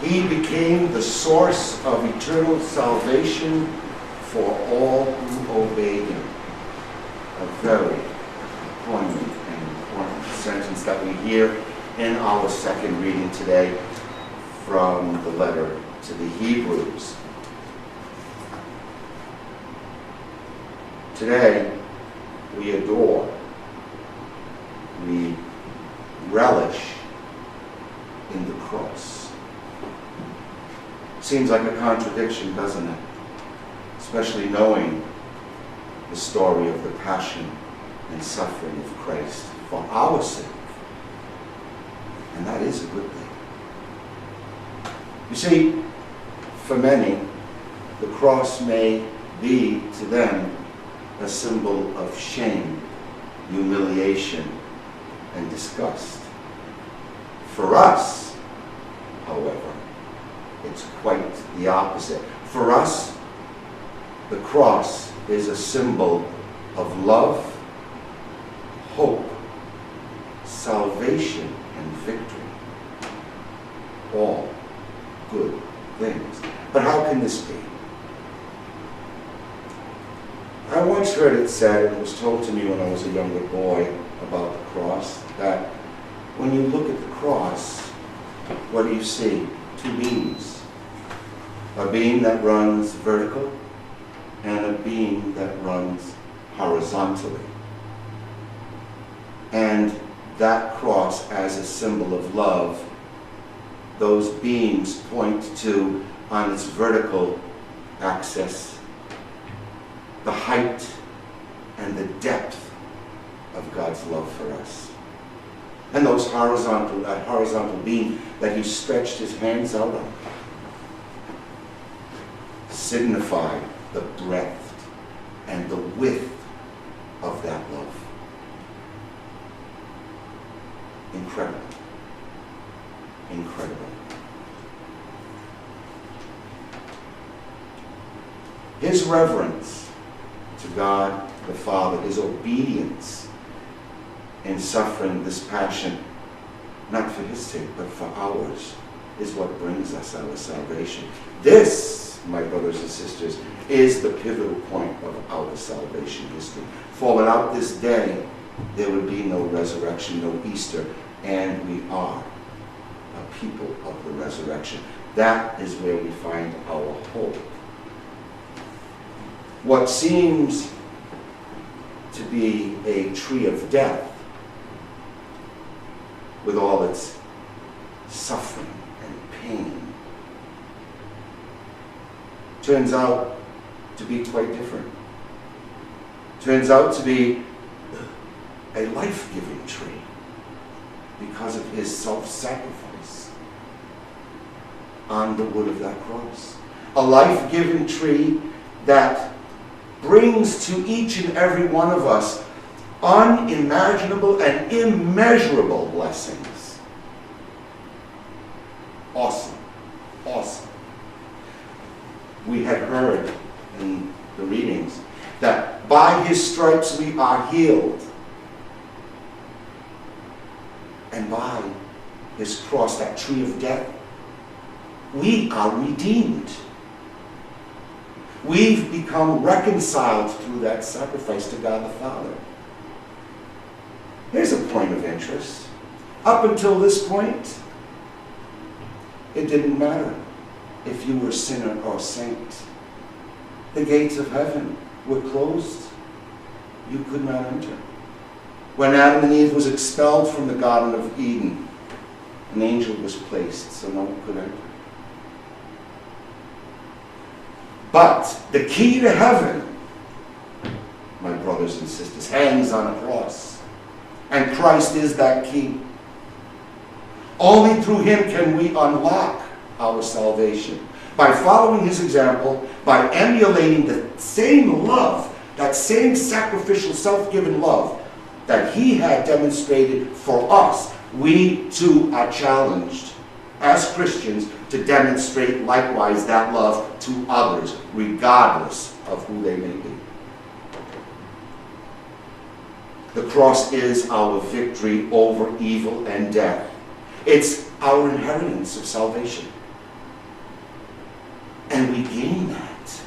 He became the source of eternal salvation for all who obey him. A very poignant and important sentence that we hear in our second reading today from the letter to the Hebrews. Today, we adore, we relish in the cross. Seems like a contradiction, doesn't it? Especially knowing the story of the passion and suffering of Christ for our sake. And that is a good thing. You see, for many, the cross may be to them a symbol of shame, humiliation, and disgust. For us, however, it's quite the opposite. For us, the cross is a symbol of love, hope, salvation, and victory. All good things. But how can this be? I once heard it said, and it was told to me when I was a younger boy about the cross, that when you look at the cross, what do you see? Two beams. A beam that runs vertical and a beam that runs horizontally. And that cross as a symbol of love, those beams point to, on its vertical axis, the height and the depth of God's love for us. And that horizontal beam that he stretched his hands out on signify the breadth and the width of that love. Incredible. Incredible. His reverence to God the Father, his obedience in suffering this passion, not for his sake, but for ours, is what brings us our salvation. This, my brothers and sisters, is the pivotal point of our salvation history. For without this day, there would be no resurrection, no Easter, and we are a people of the resurrection. That is where we find our hope. What seems to be a tree of death, with all its suffering and pain, turns out to be quite different. Turns out to be a life-giving tree because of his self-sacrifice on the wood of that cross. A life-giving tree that brings to each and every one of us unimaginable and immeasurable blessings. Awesome. Awesome. We had heard in the readings that by his stripes we are healed. And by his cross, that tree of death, we are redeemed. We've become reconciled through that sacrifice to God the Father. Here's a point of interest. Up until this point, it didn't matter if you were a sinner or saint. The gates of heaven were closed. You could not enter. When Adam and Eve was expelled from the Garden of Eden, an angel was placed so no one could enter. But the key to heaven, my brothers and sisters, hangs on a cross. And Christ is that key. Only through him can we unlock our salvation. By following his example, by emulating the same love, that same sacrificial, self-given love that he had demonstrated for us, we too are challenged as Christians to demonstrate likewise that love to others, regardless of who they may be. The cross is our victory over evil and death. It's our inheritance of salvation. And we gain that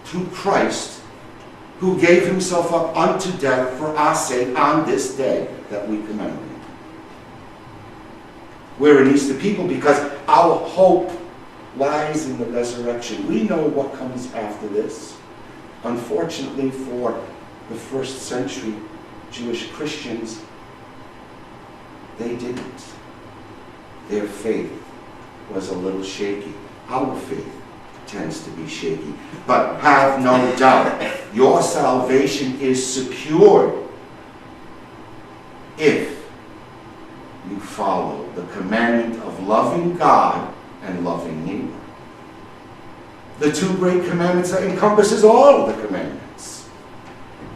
through Christ, who gave himself up unto death for our sake on this day that we commemorate. We're an Easter people because our hope lies in the resurrection. We know what comes after this. Unfortunately for the first century Jewish Christians, they didn't. Their faith was a little shaky. Our faith tends to be shaky. But have no doubt, your salvation is secured if you follow the commandment of loving God and loving neighbor. The two great commandments that encompasses all of the commandments.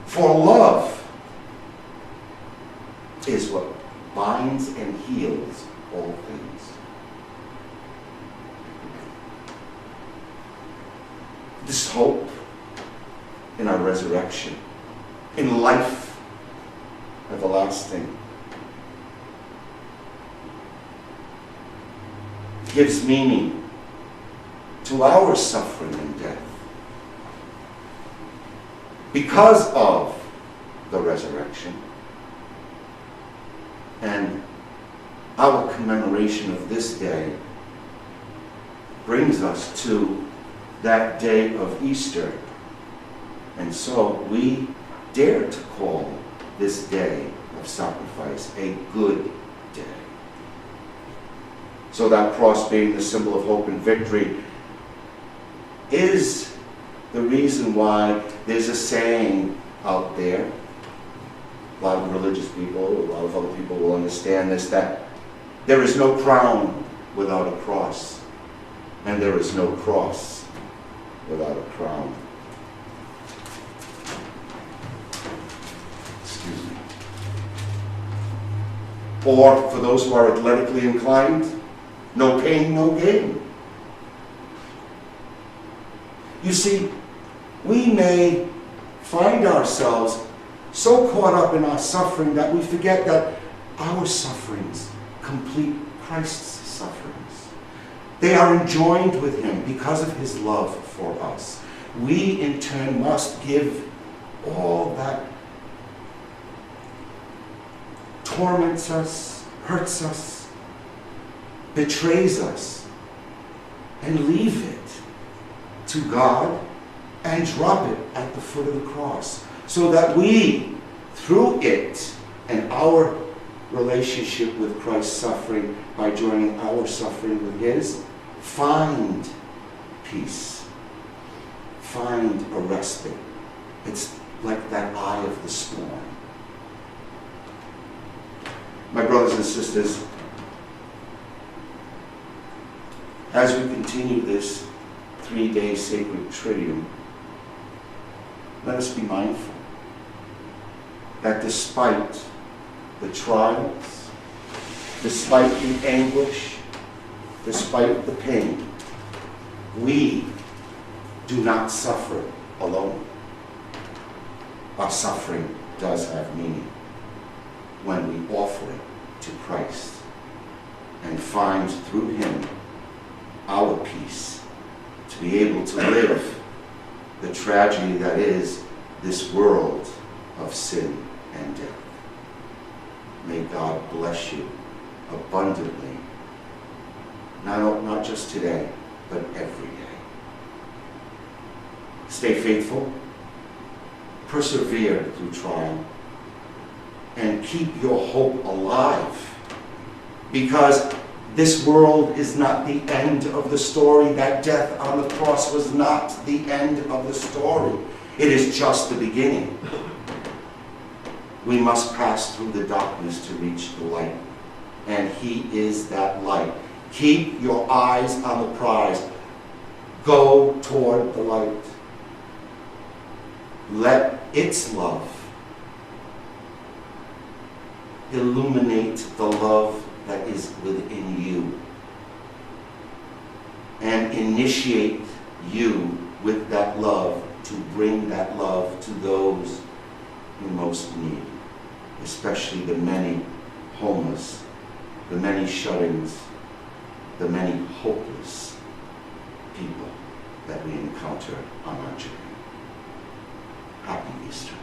For love is what binds and heals all things. This hope in our resurrection, in life everlasting, gives meaning to our suffering and death. Because of the resurrection and our commemoration of this day brings us to that day of Easter. And so we dare to call this day of sacrifice a good day. So that cross, being the symbol of hope and victory, is the reason why there's a saying out there. A lot of religious people, a lot of other people will understand this, that there is no crown without a cross, and there is no cross without a crown. Excuse me. Or, for those who are athletically inclined, no pain, no gain. You see, we may find ourselves so caught up in our suffering that we forget that our sufferings complete Christ's sufferings. They are enjoined with him because of his love for us. We, in turn, must give all that torments us, hurts us, betrays us, and leave it to God and drop it at the foot of the cross, so that we, through it and our relationship with Christ's suffering, by joining our suffering with his, find peace, find a respite. It's like that eye of the storm. My brothers and sisters, as we continue this 3-day sacred Triduum, let us be mindful that despite the trials, despite the anguish, despite the pain, we do not suffer alone. Our suffering does have meaning when we offer it to Christ and find through him our peace to be able to live the tragedy that is this world of sin and death. May God bless you abundantly, not just today, but every day. Stay faithful, persevere through trial, and keep your hope alive, because this world is not the end of the story. That death on the cross was not the end of the story. It is just the beginning. We must pass through the darkness to reach the light, and he is that light. Keep your eyes on the prize. Go toward the light. Let its love illuminate the love that is within you, and initiate you with that love to bring that love to those in most need, especially the many homeless, the many shut-ins, the many hopeless people that we encountered on our journey. Happy Easter.